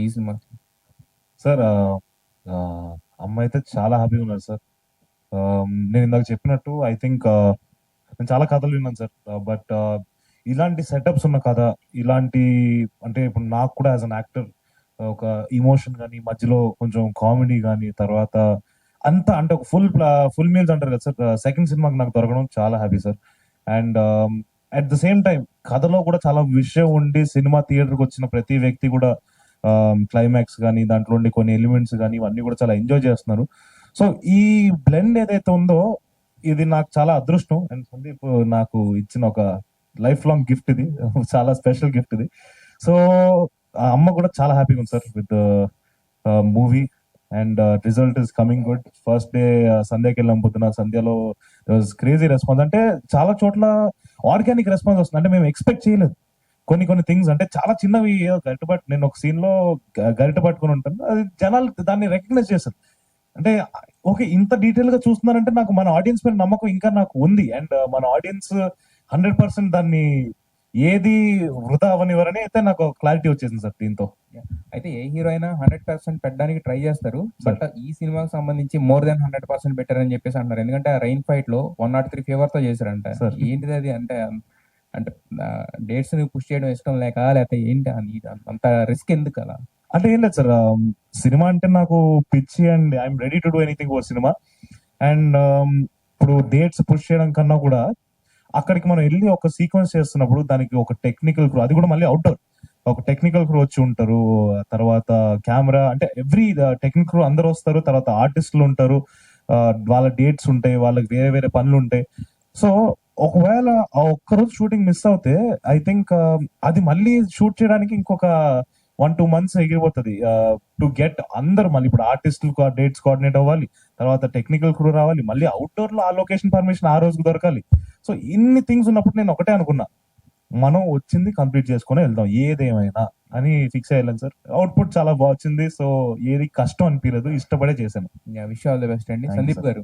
ఈ cinema? Sir అమ్మ అయితే చాలా హ్యాపీగా ఉన్నారు సార్. నేను ఇందాక చెప్పినట్టు ఐ థింక్ నేను చాలా కథలు విన్నాను సార్. బట్ ఇలాంటి సెటప్స్ ఉన్న కథ, ఇలాంటి అంటే ఇప్పుడు నాకు కూడా యాజ్ అన్ యాక్టర్ ఒక ఇమోషన్ కానీ, మధ్యలో కొంచెం కామెడీ కానీ, తర్వాత అంతా అంటే ఒక ఫుల్ మీల్స్ అంటారు కదా సార్. సెకండ్ సినిమాకి నాకు దొరకడం చాలా happy sir. And at the same time కథలో కూడా చాలా విషయం ఉండి సినిమా థియేటర్కి వచ్చిన ప్రతి వ్యక్తి కూడా క్లైమాక్స్ కానీ, దాంట్లో ఉండే కొన్ని ఎలిమెంట్స్ కానీ ఇవన్నీ కూడా చాలా ఎంజాయ్ చేస్తున్నారు. సో ఈ బ్లెండ్ ఏదైతే ఉందో ఇది నాకు చాలా అదృష్టం. అండ్ సందీప్ నాకు ఇచ్చిన ఒక లైఫ్ లాంగ్ గిఫ్ట్ ఇది. చాలా స్పెషల్ గిఫ్ట్ ఇది. సో అమ్మ కూడా చాలా హ్యాపీగా ఉంది sir with movie. And result is coming good. First day సంధ్యాకి వెళ్ళాం పొద్దున. సంధ్యలో క్రేజీ రెస్పాన్స్, అంటే చాలా చోట్ల ఆర్గానిక్ రెస్పాన్స్ వస్తుంది. అంటే మేము ఎక్స్పెక్ట్ చేయలేదు కొన్ని థింగ్స్. అంటే చాలా చిన్నవి, గరిట పట్టు నేను ఒక సీన్ లో గరిట పట్టుకుని ఉంటాను, అది జనాలు దాన్ని రికగ్నైజ్ చేస్తారు. అంటే ఓకే, ఇంత డీటెయిల్ గా చూస్తున్నారంటే నాకు మన ఆడియన్స్ పైన నమ్మకం ఇంకా నాకు ఉంది. అండ్ మన ఆడియన్స్ 100% దాన్ని ఏది వృధా అవనివ్వరని అయితే నాకు క్లారిటీ వచ్చేసింది సార్ దీంతో. అయితే ఏ హీరో అయినా 100% పెట్టడానికి ట్రై చేస్తారు, బట్ ఈ సినిమాకి సంబంధించి మోర్ దాన్ 100% బెటర్ అని చెప్పేసి అంటారు. ఎందుకంటే ఆ రైన్ ఫైట్ లో 103 ఫేవర్ తో చేశారంట. Sir. ఏంటిది అది? అంటే అంటే డేట్స్ ని పుష్ చేయడం ఇష్టం లేక, లేకపోతే ఏంటి అంత రిస్క్ ఎందుకు అలా? అంటే ఏం లేదు సార్, సినిమా అంటే నాకు పిచ్చి and I'm ready to do anything for cinema. And ఇప్పుడు డేట్స్ పుష్ చేయడం కన్నా కూడా అక్కడికి మనం వెళ్ళి ఒక సీక్వెన్స్ చేస్తున్నప్పుడు దానికి ఒక టెక్నికల్ క్రూ, అది కూడా మళ్ళీ అవుట్డోర్, ఒక టెక్నికల్ క్రూ వచ్చి ఉంటారు. తర్వాత కెమెరా, అంటే ఎవ్రీ టెక్నికల్ క్రూ అందరూ వస్తారు. తర్వాత ఆర్టిస్టులు ఉంటారు, వాళ్ళ డేట్స్ ఉంటాయి, వాళ్ళకి వేరే వేరే పనులు ఉంటాయి. సో ఒకవేళ ఆ ఒక్కరోజు షూటింగ్ మిస్ అవుతే ఐ థింక్ అది మళ్ళీ షూట్ చేయడానికి ఇంకొక 1-2 months ఎగిరిపోతుంది. టు గెట్ అందరు మళ్ళీ ఇప్పుడు ఆర్టిస్టులు డేట్స్ కోఆర్డినేట్ అవ్వాలి, తర్వాత టెక్నికల్ క్రూ రావాలి, మళ్ళీ అవుట్డోర్ లో ఆ లొకేషన్ పర్మిషన్ ఆ రోజుకి దొరకాలి. సో ఇన్ని థింగ్స్ ఉన్నప్పుడు నేను ఒకటే అనుకున్నా, మనం వచ్చింది కంప్లీట్ చేసుకుని వెళ్దాం ఏదేమైనా అని ఫిక్స్ అయ్యాను సార్. అవుట్పుట్ చాలా బాగా వచ్చింది. సో ఏది కష్టం అనిపించలేదు, ఇష్టపడే చేశాను. విష్ ఆల్ ది బెస్ట్ అండి. Thank you, Sandeep sir. గారు,